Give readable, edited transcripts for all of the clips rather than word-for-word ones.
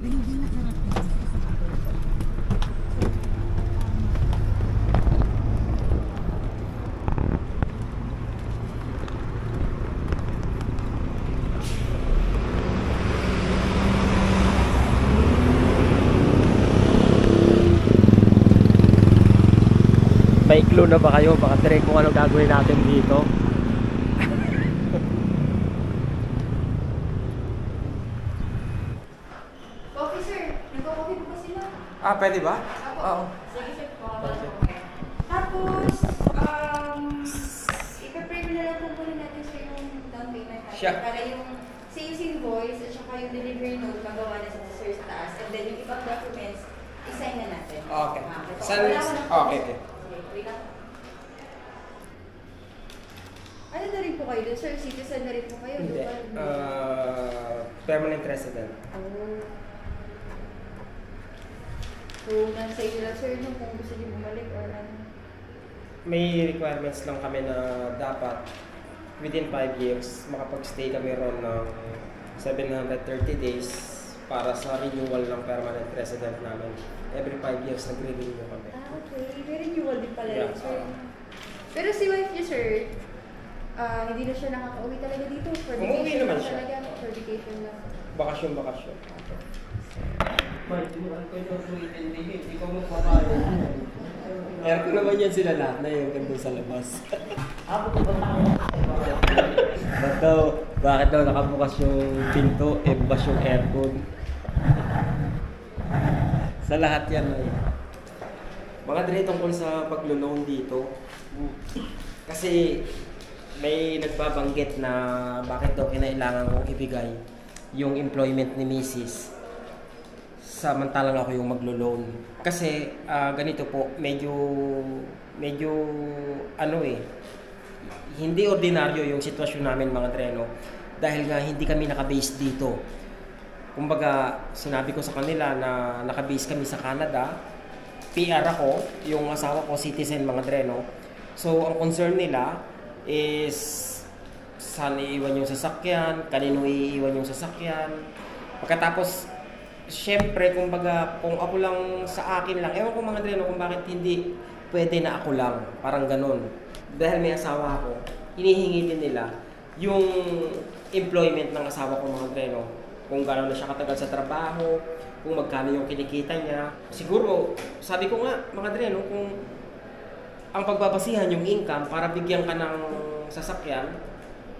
May clue na ba kayo? Baka direct kung ano gagawin natin dito. Coffee, sir. Nagko-coffee po ba sila? Pwede ba? Oo. Sige, sir. Tapos, ipa-print na lang po muna natin, sir, yung down payment natin. Siya. Para yung sales invoice at saka yung delivery note magawa na sa sir sa taas. And then yung ibang documents, i-sign na natin. Okay. Okay. Wait lang. Ano na rin po kayo doon, sir? Citizen na rin po kayo? Hindi. Permanent resident. Oh. So, nasa inyo lang, sir, no, kung gusto niyo bumalik or ano? May requirements lang kami na dapat within 5 years makapag-stay kami ron ng 730 days para sa renewal ng permanent resident namin. Every 5 years nagre-renew kami. Okay. May renewal din pala yun, Yeah. sir. Pero si wife niyo, sir, hindi na siya nakaka-uwi talaga dito. For Umuwi vacation naman lang siya. Talaga, for vacation lang. Bakasyon. Hindi ko magpapayo. Aircon naman yan sila lahat na yung gandun sa labas. Bakit daw nakabukas yung pinto, bukas yung aircon? Sa lahat yan ay. Mga dre tungkol sa paglo-loan dito. Kasi may nagbabanggit na bakit daw kinailangan kong ibigay yung employment ni Mrs. samantalang ako yung maglo-loan. Kasi ganito po, medyo hindi ordinaryo yung sitwasyon namin mga dreno dahil nga hindi kami naka-base dito. Kumbaga, sinabi ko sa kanila na naka-base kami sa Canada, PR ako, yung asawa ko citizen mga dreno. So, ang concern nila is saan iiwan yung sasakyan, kanino iiwan yung sasakyan. Pagkatapos, syempre, kumbaga, kung ako lang sa akin lang, ewan ko mga dreno kung bakit hindi pwede na ako lang, parang ganun. Dahil may asawa ako, hinihingi din nila yung employment ng asawa ko mga dreno. Kung gano'n na siya katagal sa trabaho, kung magkano yung kinikita niya. Siguro, sabi ko nga mga dreno, kung ang pagbabasihan yung income para bigyan ka ng sasakyan,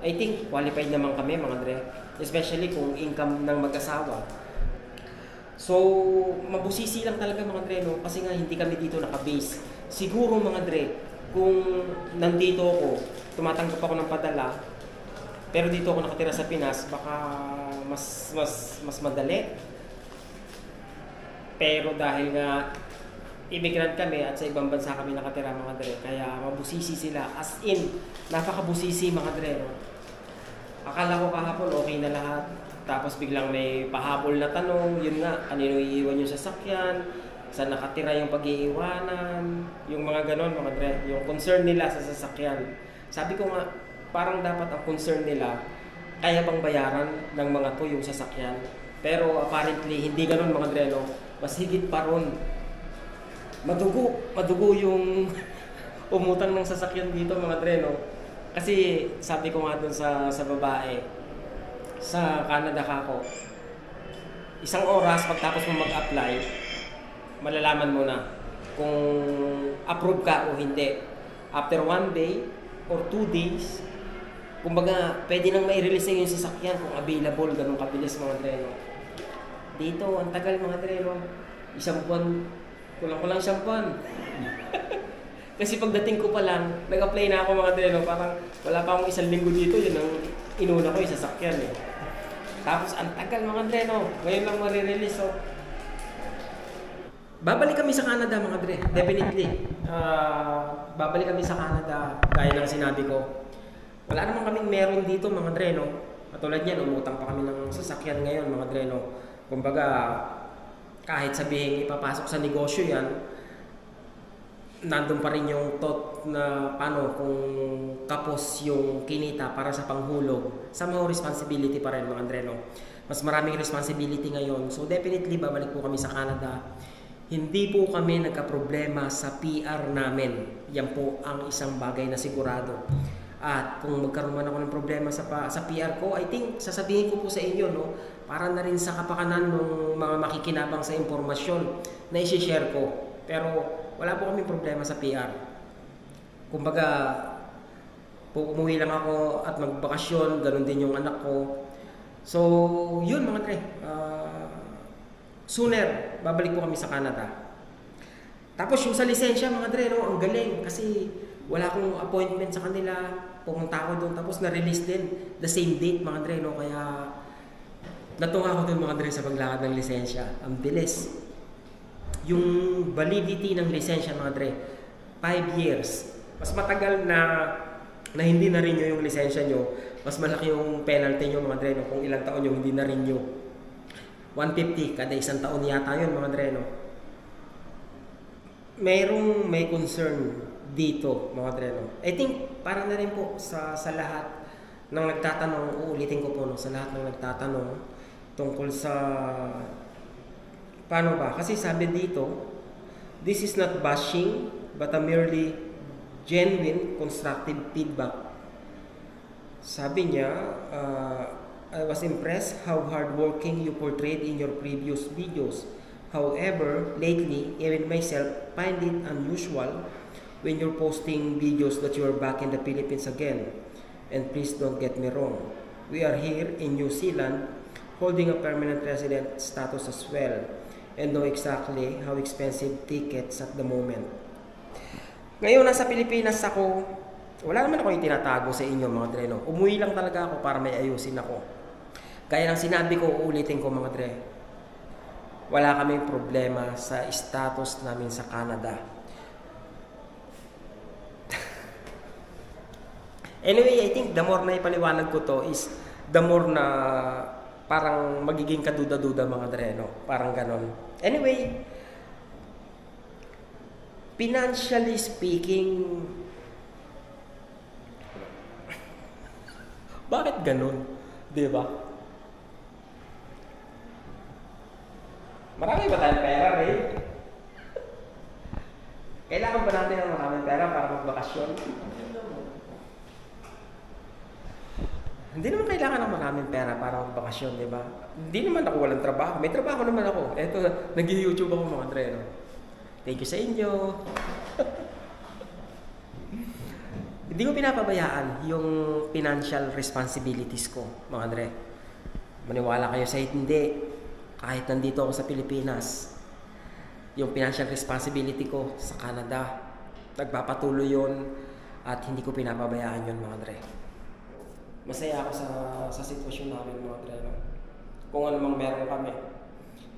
I think qualified naman kami mga dre. Especially kung income ng mag-asawa. So, mabusisi lang talaga mga dre, no? Kasi nga hindi kami dito naka-base. Siguro mga dre, kung nandito ako, tumatanggap ako ng padala, pero dito ako nakatira sa Pinas, baka mas madali. Pero dahil nga immigrant kami at sa ibang bansa kami nakatira mga dre, kaya mabusisi sila. As in, napakabusisi mga dre, no? Akala ko kahapon okay na lahat. Tapos biglang may pahabol na tanong, yun nga, kanino iiwan yung sasakyan, saan nakatira yung pag-iiwanan, yung mga ganon mga dre, yung concern nila sa sasakyan. Sabi ko nga, parang dapat ang concern nila, kaya bang bayaran ng mga to yung sasakyan. Pero apparently, hindi ganon mga dre, no? Mas higit pa ron. Madugo yung umutang ng sasakyan dito mga dre, no? Kasi sabi ko nga dun sa babae, sa Canada ka ako, isang oras pagtapos mo mag-apply, malalaman mo na kung approve ka o hindi. After 1 day or 2 days, kumbaga pwede nang mai-release yung sasakyan kung available, ganun kabilis mga dreno. Dito, ang tagal mga dreno. Isang buwan, kulang-kulang isang buwan. Kasi pagdating ko pa lang, nag-apply na ako mga dreno, parang wala pa akong isang linggo dito, yun ang inuna ko yung sasakyan eh. Tapos ang tagal mga dreno, ngayon lang marirelease. So, babalik kami sa Canada mga dre, definitely. Babalik kami sa Canada, gaya ng sinabi ko. Wala naman kaming meron dito mga dre, no? Katulad yan, umutang pa kami ng sasakyan ngayon mga dre, no? Kumbaga, kahit sabihin ipapasok sa negosyo yan, nandun pa rin yung thought na paano kung kapos yung kinita para sa panghulog, somehow responsibility pa rin mga dre, no? mas maraming responsibility ngayon. So definitely babalik po kami sa Canada. Hindi po kami nagka-problema sa PR namin. Yan po ang isang bagay na sigurado. At kung magkaroon man ako ng problema sa PR ko, I think sasabihin ko po sa inyo, no, para na rin sa kapakanan ng mga makikinabang sa impormasyon na i-share ko. Pero wala po kaming problema sa PR. Kumbaga, umuwi lang ako at magbakasyon, ganun din yung anak ko. So, yun mga tre. Sooner, babalik po kami sa Canada. Tapos yung sa lisensya mga dre, no, ang galing kasi wala akong appointment sa kanila. Pumunta ako doon tapos na-release din the same date mga dre, no, kaya natunga ako doon mga dre sa paglakad ng lisensya. Ang bilis. Yung validity ng lisensya mga dre, 5 years. Mas matagal na hindi na-renew yung lisensya nyo, mas malaki yung penalty nyo mga dre, no, kung ilang taon yung hindi na-renew. 150 kada isang taon yata yun mga dre, no? May concern dito mga dre, no? I think para na rin po sa lahat ng nagtatanong, uulitin ko po, no, sa lahat ng nagtatanong tungkol sa paano ba, kasi sabi dito, this is not bashing but a merely genuine constructive feedback. Sabi niya, I was impressed how hardworking you portrayed in your previous videos. However, lately, even myself find it unusual when you're posting videos that you are back in the Philippines again. And please don't get me wrong. We are here in New Zealand holding a permanent resident status as well and know exactly how expensive tickets at the moment. Ngayon, nasa Pilipinas ako, wala naman ako yung tinatago sa inyo mga dre, no? Umuwi lang talaga ako para may ayusin ako. Kaya lang sinabi ko, uulitin ko mga dre, wala kaming problema sa status namin sa Canada. Anyway, I think the more na ipaliwanag ko to is the more na parang magiging kaduda-duda mga dre, no? Parang ganon. Anyway, financially speaking, bakit ganon? Diba? Marami ba tayong pera, Ray? Kailangan ba natin ng maraming pera para magbakasyon? Hindi naman kailangan ng maraming pera para magbakasyon, di ba? Hindi naman ako walang trabaho. May trabaho naman ako. Eto, nag-YouTube ako mga dre, no? Thank you sa inyo. Hindi ko pinapabayaan yung financial responsibilities ko, mga dre. Maniwala kayo sa hindi. Kahit nandito ako sa Pilipinas, yung financial responsibility ko sa Canada, nagpapatuloy yun at hindi ko pinapabayaan yun mga dre. Masaya ako sa sitwasyon namin mga dre, no? Kung ano mang meron kami.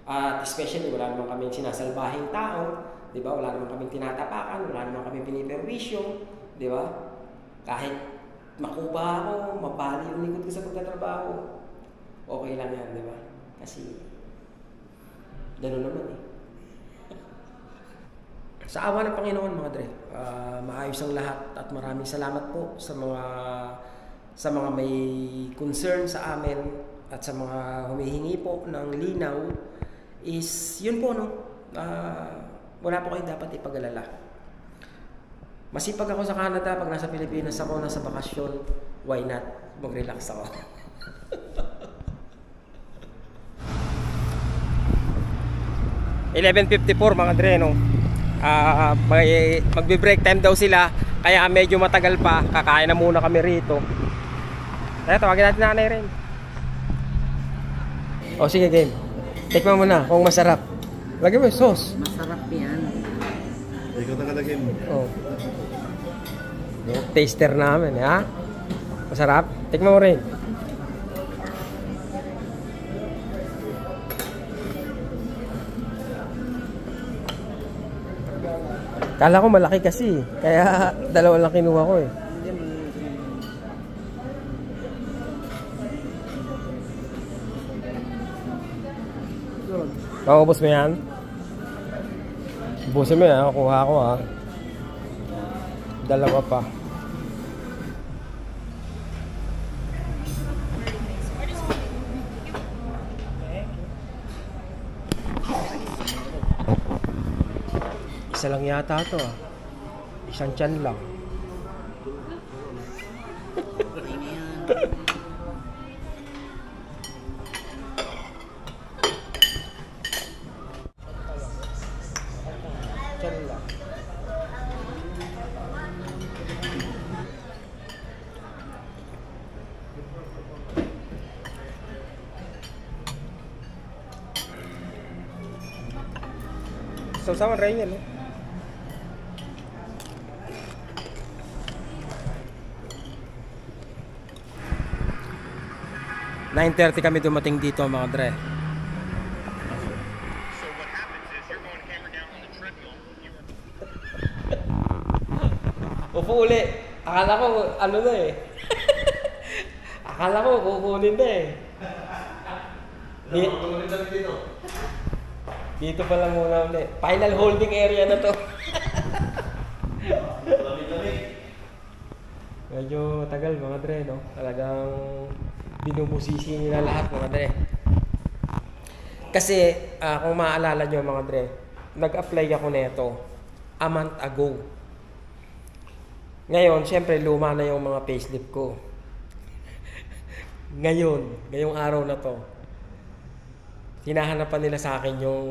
At especially wala naman kaming sinasalbahing tao, di ba? Wala naman kaming tinatapakan, wala naman kaming piniperwisyo, di ba? Kahit makuba ako, mabali yung likod ko sa pagtatrabaho, okay lang yan, di ba? Kasi gano'n naman eh. Sa awa ng Panginoon mga dre, maayos ang lahat at maraming salamat po sa mga may concern sa amin at sa mga humihingi po ng linaw is yun po, no? Wala po kayong dapat ipag-alala. Masipag ako sa Canada, pag nasa Pilipinas ako, nasa bakasyon, why not? Mag-relax ako. $11:54 mga dre, no? Magbe-break time daw sila, kaya medyo matagal pa. Kakain na muna kami rito. Kaya tawagin natin nanay rin. O sige game, tikman mo na kung masarap. Lagyan mo yung sauce. Masarap yan. Ikaw nakalagay mo. Oh. Taster namin, ha? Masarap? Tikman mo rin. Kala ko malaki kasi, kaya dalawa lang kinuha ko eh. Maubos mo yan? Ubusin mo yan, kuha ko ha. Dalawa pa. Isa lang yata to ah. Isang tiyan lang. Tiyan lang. Sausawan rin yan, eh. "9:30 kami dumating dito, mga dre. Upo uli. Akala ko, ano na eh. Akala ko, kukunin na eh. Dito pa lang muna uli. Final holding area na to. Medyo tagal, mga dre, no? Talagang binubusisi nila lahat, mga dre. Kasi, kung maaalala nyo, mga dre, nag-apply ako nito a month ago. Ngayon, syempre, luma na yung mga payslip ko. Ngayong araw na to, hinahanapan nila sa akin yung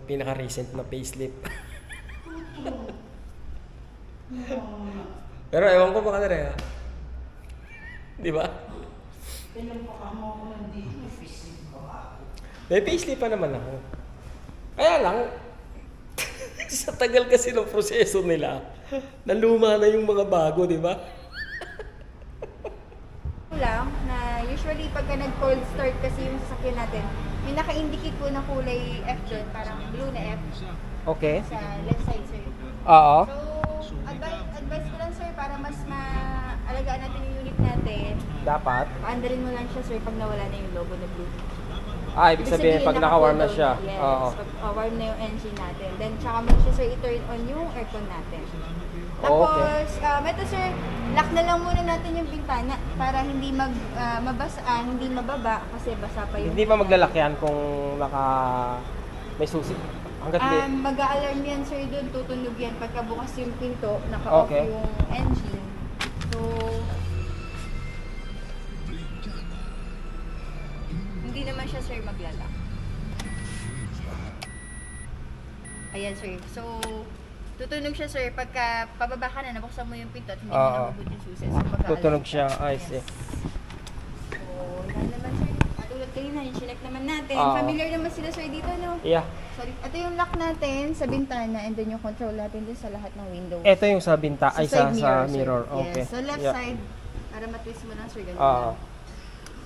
pinaka-recent na payslip. Pero ewan ko baka na rin, ha? Di ba? May payslip pa naman ako. Kaya lang, sa tagal kasi ng proseso nila, naluma na yung mga bago, di ba? Lang na usually pagka nag-cold start kasi yung sasakyan natin, may naka-indicate po na kulay F doon, parang blue na F Okay. sa left side, sir. Oo. So, advice ko lang, sir, para mas maalagaan natin yung unit natin. Dapat. Paandarin mo lang siya, sir, pag nawala na yung logo na blue. Ibig sabihin, pag naka-warm na siya. Yes, Oo. pag warm na yung engine natin. Then, tsaka mo siya, sir, i-turn on yung aircon natin. Okay. Tapos, ito, sir, lock na lang muna natin yung bintana para hindi mabasa, hindi mababa kasi basa pa yung... Hindi pa maglalakyan kung may susi. Hanggat mag-a-alarm yan, sir, doon, tutunog yan. Pagka bukas yung pinto, naka-off Okay. yung engine. So, hindi naman siya, sir, maglalak. Ayan, sir. So, tutunog siya, sir, pagka pababa ka na, nabuksan mo yung pinto at hindi mo nabubot yung susi. So, mag-a-alarm tutunog siya. I Yes. see. So, yan naman, sir. Tulad kayo na, yung select naman natin. Oo. Familiar naman sila, sir, dito, no? Yeah. Sorry. Ito yung lock natin sa bintana and then yung control natin din sa lahat ng windows. Ito yung sa binta, ay sa side mirror. sir. Okay. Yes. So left Yeah. side, para matwist mo lang, sir, ganun Oo. lang.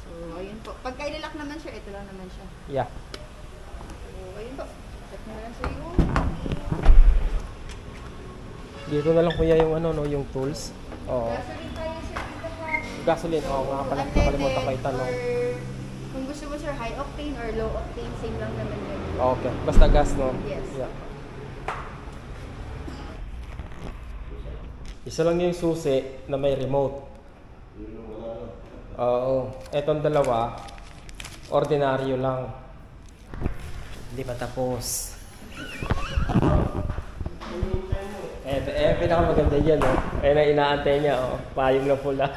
So, ayun po. Pagka ilalak naman, sir, ito lang naman siya. Yeah. So, ayun po. Check mo lang, sir, yung... Dito na lang kuya yung yung tools. Oo. Gasoline tayo, sir, dito ha. Gasoline, nga pala. Unleaded Nakalimutan kayo tanong. or kung gusto mo, sir, high octane or low octane, same lang naman yun. Okay. Basta gas, no? Yes. Yeah. Isa lang yung susi na may remote. Oo. Etong dalawa, ordinaryo lang. Hindi pa tapos. Pinakamaganda yan, oh. Ayun ang inaantay niya, oh. Payong na pula.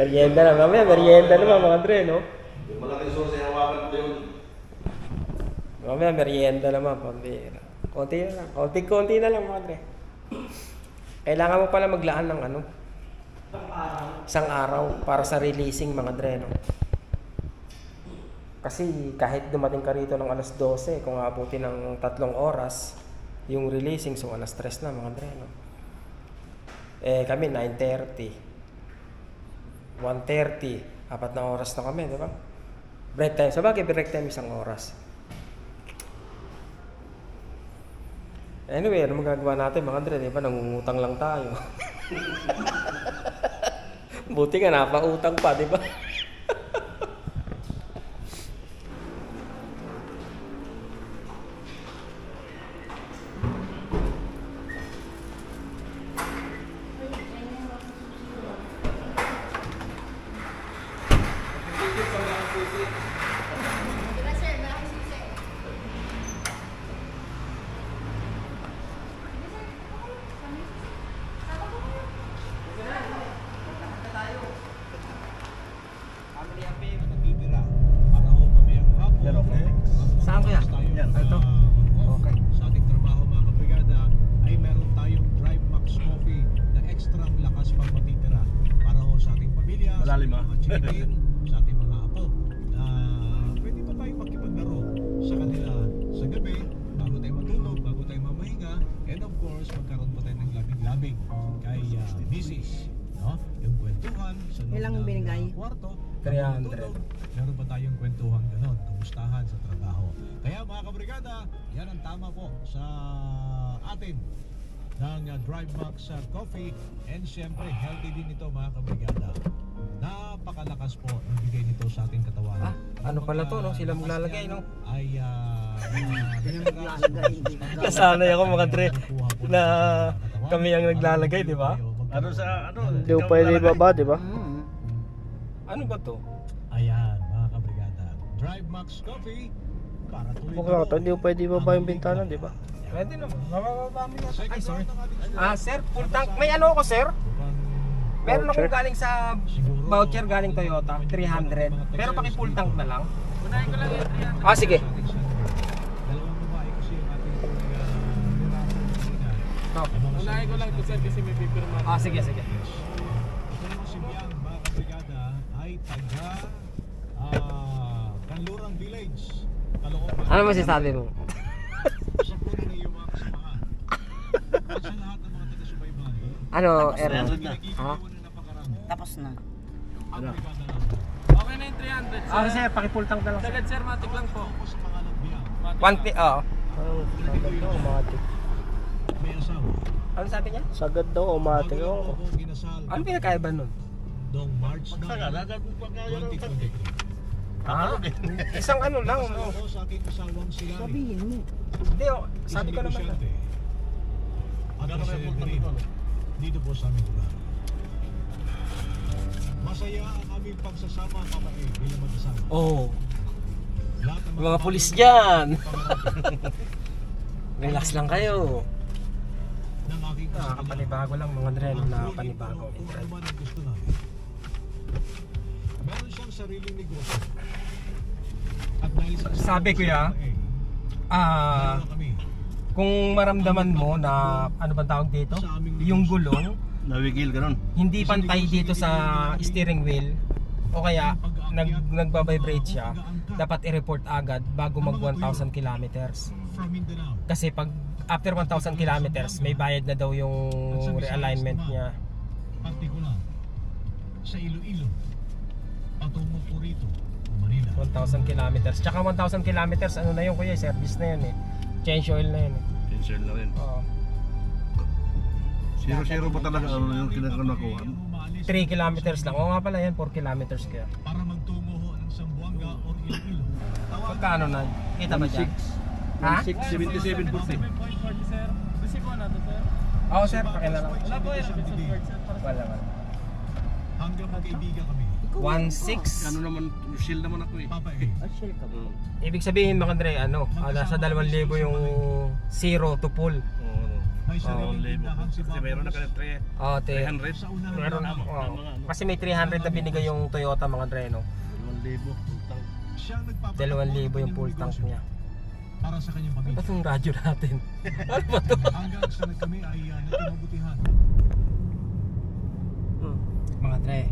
Merienda na, mamaya merienda naman, mga dre, no? Yung malaking susi, hawakan ko yun. Mamaya merienda naman, pambira. Konti na lang, konti na lang, mga dre. Kailangan mo pala maglaan ng isang araw para sa releasing, mga dre, no? Kasi kahit dumating ka rito ng alas 12, kung aabutin ng 3 oras, yung releasing, so alas 3 na, mga dre, no? Kami 9:30. 1:30, 4 na oras na kami, di ba? Break time. Sabagay, break time 1 oras. Anyway, ano magagawa natin, mga Andre, di ba? Nangungutang lang tayo. Buti nga, napautang pa, di ba? natitira. Para ho mamayang hapon. Yan, okay. Saan kaya? Yan. Ito. Okay. Sa ating trabaho mga kabrigada ay meron tayong Drive Max Coffee na ekstrang lakas pang matitira. Para ho sa ating pamilya, Malalim, sa ating mga chicken, sa ating mga apo. Pwede pa tayo makipaglaro sa kanila sa gabi, bago tayo matulog, bago tayo mamahinga, and of course, magkaroon pa tayo ng labing-labing kay Mrs. No? Yung kwentuhan sa loob Ilang ng binigay? kwarto, 300. matulog, meron pa tayong kwentuhan ganon, kumustahan sa trabaho. Kaya mga kabrigada, yan ang tama po sa atin ng Drive Max Coffee, and syempre healthy din ito mga kabrigada. Napakalakas po ang bigay nito sa ating katawan. Ano pala to, no? Sila maglalagay, no? Ay Nasanay ako mga Dre na kami ang naglalagay, di ba? Ano sa ano? Hindi ko pwede ibaba, di ba? Ano ba to? Ayan mga kabrigada, Drive Max Coffee para tuloy. Mukha ka, hindi ko pwede ibaba yung bintana, di ba? Pwede naman. Mabababa mo yan. Ay, sorry. Sir, full tank. May ano ako, sir? Meron akong galing sa voucher galing Toyota, 300. Pero paki full tank na lang. Unahin ko lang yung 300. Sige. Dalawang babae kasi yung ating Unahin ko lang ito, sir, kasi may pipirma. Sige. ito naman si Biang mga kabrigada ay taga Kanlurang Village, Caloocan. Ano masasabi mo? Sa puno na yung mga kasamahan. At sa lahat ng mga taga-subaybay, Ano, Errol? Ha? Tapos na. ang brigada lang. Okay na yung 300, Sir, paki full tank na lang. Sagad, sir, matik lang po. Ako sa mga nagbiang, may asawa. Ano sabi niya? Sagad daw, umatik Bago ako. ako ginasal Ano pinakaiba nun? noong March 9, Dagat mo pa kaya ng tank. 2023. Isang ano lang, no? Ako sa aking asawang si Larry. Sabihin mo. Hindi, sabi ko naman na. At Gano'n kayo punta rin dito? dito po sa aming lugar. Masaya ang aming pagsasama kami bilang mag-asama. Oh, Lahat ng mga pulis dyan. Relax lang kayo. ng aking kasama. Nakakapanibago lang mga Dre, nakakapanibago. Kung ano man ang gusto namin. Meron siyang sariling negosyo. At dahil sa Sabi ko ya, meron kami kung maramdaman mo na, ano ba tawag dito? Yung gulong, Nawigil ka nun. hindi pantay dito sa steering wheel, o kaya nagbabibrate siya, dapat i-report agad bago mag 1,000 kilometers. from Mindanao. Kasi pag after 1,000 kilometers, may bayad na daw yung realignment niya. Partikular sa Iloilo patungo po rito Manila. 1,000 kilometers. Tsaka 1,000 kilometers, ano na yun kuya, service na yun eh. Change oil na yun eh. Cancel na rin. Oo. Zero ba talaga ano yung kinakakuha? 3 kilometers lang. Oo nga pala yan, 4 kilometers kaya. Para magtungo ho ng Zamboanga o Iloilo. Pagkano na? Kita ba dyan? Ha? 77.40. 7.40, sir. Resibo na to, sir. Oo sir, pakila lang. Wala po yan, episode card, sir. Wala. Hanggang magkaibigan kami. 1,600. Ano naman, shield naman ako eh. Papa eh. Shell ka ba? Ibig sabihin mga Andre, ano, nasa 2,000 yung zero to full. Oo. May sariling Libo. tindahan si Kasi Papa mayroon na Boss. kaya Oo, 300. Sa unahan Meron namin. Kasi may 300 na binigay yung Toyota mga Andre, no? 2,000. Puntang. Siyang nagpapatakbo 2,000 yung ng full tank negosyo niya. para sa kanyang pamilya. Ba't yung radyo natin? Ano ba to? Hanggang sa kami ay nagkamabutihan. Mga Dre,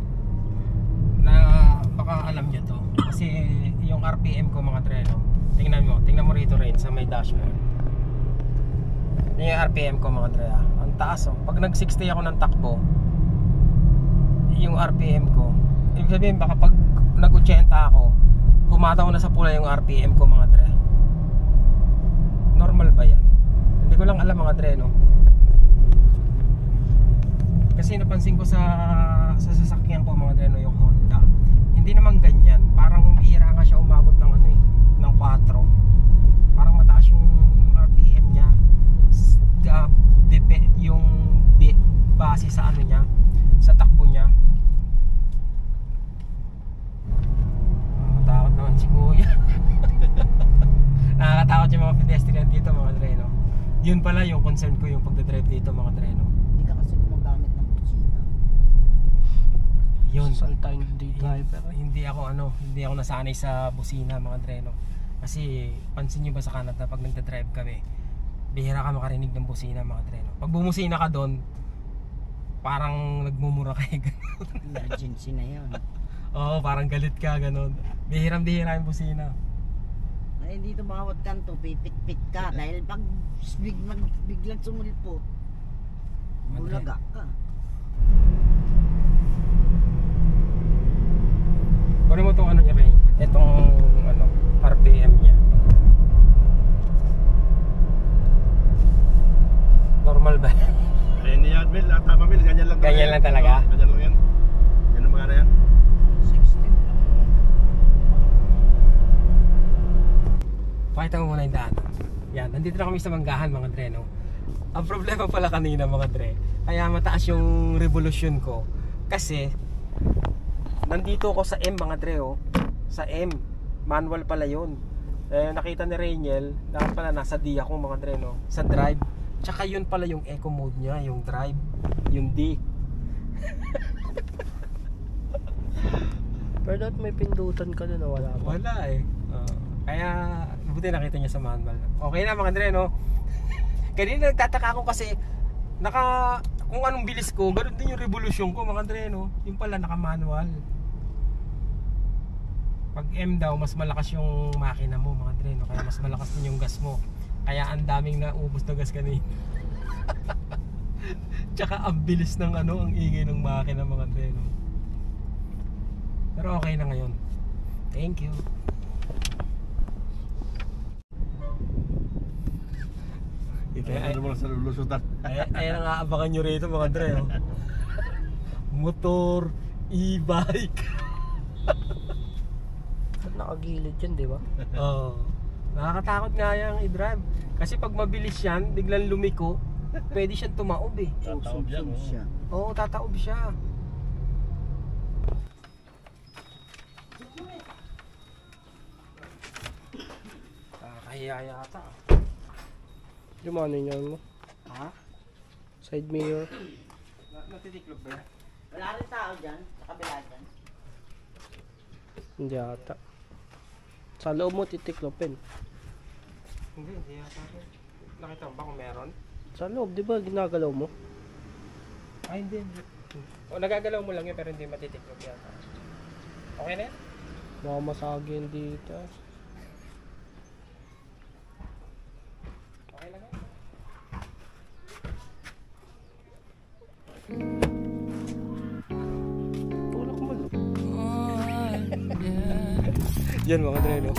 na baka alam nyo to kasi yung RPM ko mga Dre, no? Tingnan mo rito rin sa may dashboard. Yung RPM ko mga Dre, ang taas oh. Pag nag 60 ako ng takbo, yung RPM ko, ibig sabihin baka pag nag 80 ako, humataw na sa pula yung RPM ko mga Dre. Normal ba yan? Hindi ko lang alam mga Dre, no? Kasi napansin ko sa sasakyan ko mga Dre, no, yung Honda, hindi naman ganyan. Parang bihira nga siya umabot ng ano eh, ng 4. Parang mataas yung RPM niya. Yung base sa ano niya, sa takbo niya. Nakatakot naman si Kuya. Nakakatakot yung mga pedestrian dito mga Dre, no? Yun pala yung concern ko yung pagdadrive dito mga Dre, no? Hindi ka kasi gumagamit ng kusina. Yun. Salta hindi driver. Hindi ako nasanay sa busina mga dreno. Kasi pansin nyo ba sa Canada pag nagda-drive kami, bihira ka makarinig ng busina mga dreno. Pag bumusina ka doon, parang nagmumura kayo gano'n. Emergency na yun. Oo, parang galit ka gano'n. Bihirang-bihira yung busina. Ay, dito bawat kanto, pipit-pit ka. Dahil pag biglang sumulpo, bulaga ka. Kunin mo itong ano niya, Ray. Itong RPM niya. Normal ba? Eh, ni Admil, tama Mil, ganyan lang. Ganyan lang talaga? Ganyan lang yan. Yan ang magana yan. 16. Pakita mo muna yung daan. Yan, nandito na kami sa Manggahan mga dre, no? Ang problema pala kanina mga dre, kaya mataas yung revolution ko. Kasi, nandito ako sa M mga dre, oh. Sa M. Manual pala yun. Eh, nakita ni Rainiel, dapat pala nasa D ako mga dre, no? Sa drive. Tsaka yun pala yung eco mode niya, yung drive. Yung D. Pero dapat may pindutan ka doon na wala pa. Wala eh. Kaya, buti nakita niya sa manual. Okay na mga dre, no? Kanina nagtataka ako kasi kung anong bilis ko, ganoon din yung revolution ko mga dre, no? Yung pala naka-manual. Pag M daw, mas malakas yung makina mo mga dre, no? Kaya mas malakas din yung gas mo. Kaya ang daming naubos na gas kanina. Tsaka ang bilis ng ang ingay ng makina mga dre, no? Pero okay na ngayon. Thank you. Ano mo lang sa lulusutan. Ayan ang aabangan nyo rito mga dre, oh. Motor, e-bike. Nakagilid yan, di ba? Oo. Nakakatakot nga yung i-drive. Kasi pag mabilis yan, biglang lumiko, pwede siyang tumaob eh. Tataob yan, oh. Siya. Oo, tataob siya. Kaya yata. Yung ano yun mo? Ha? Side mirror. Natitiklop ba yan? Wala rin tao dyan, sa kabila dyan. Hindi ata. Sa loob mo titiklopin. Hindi yata. Nakita mo ba kung meron? Sa loob, di ba ginagalaw mo? Ay, hindi. O, nagagalaw mo lang yun pero hindi matitiklop yata. Okay na yan? Baka masagin dito. Okay lang yan? Tulak mo lang. Yan mga dre, no?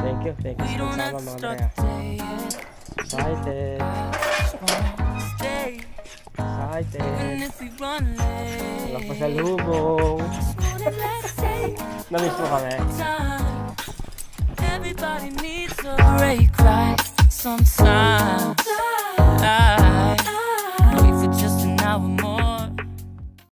Thank you sa pagsama mga dre. Excited. Walang pasalubong. Namiss mo kami. Everybody needs a break right sometime.